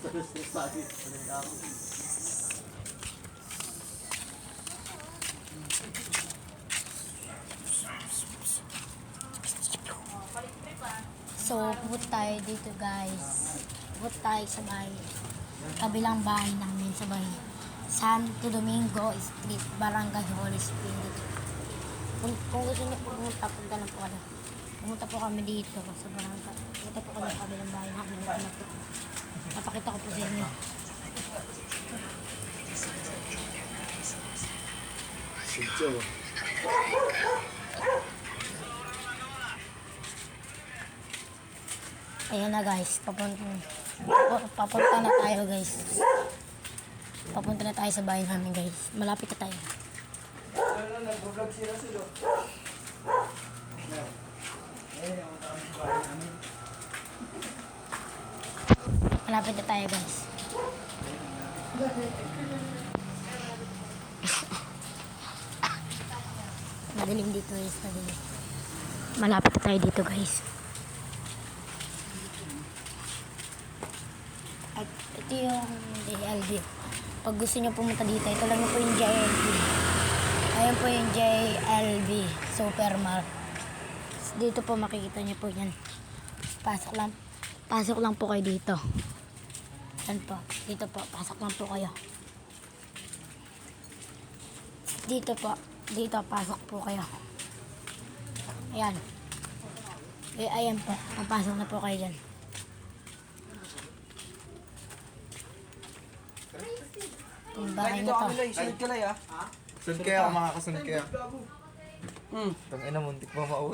So, pupunta tayo dito guys. Pupunta tayo sa bahay. Kabilang bahay namin sa bahay. Santo Domingo Street, Barangay Holy Spirit. Kung gusto niyo pumunta, punta lang po kami. Pumunta po kami dito sa barangay. Pumunta po kami sa kabilang bahay namin. Napakita ko po sa inyo. Sityo. Ayan na guys, papunta na tayo guys. Papunta na tayo sa bahay namin guys. Malapit na tayo. Malapit na tayo guys. Madilim dito guys, madilim. Malapit na tayo dito guys. At ito yung JLB. Pag gusto nyo pumunta dito, ito lang po yung JLB. Ayan po yung JLB Supermart. Dito po makikita nyo po yan. Pasok lang po kayo dito. Yan po. Dito po. Pasok lang po kayo. Dito po. Dito pasok po kayo. Ayan. Ayan po. Papasok na po kayo dyan. Yung bahay na to. Sunod kaya, mga kasunod kaya. Tangina, muntik pa mauwi.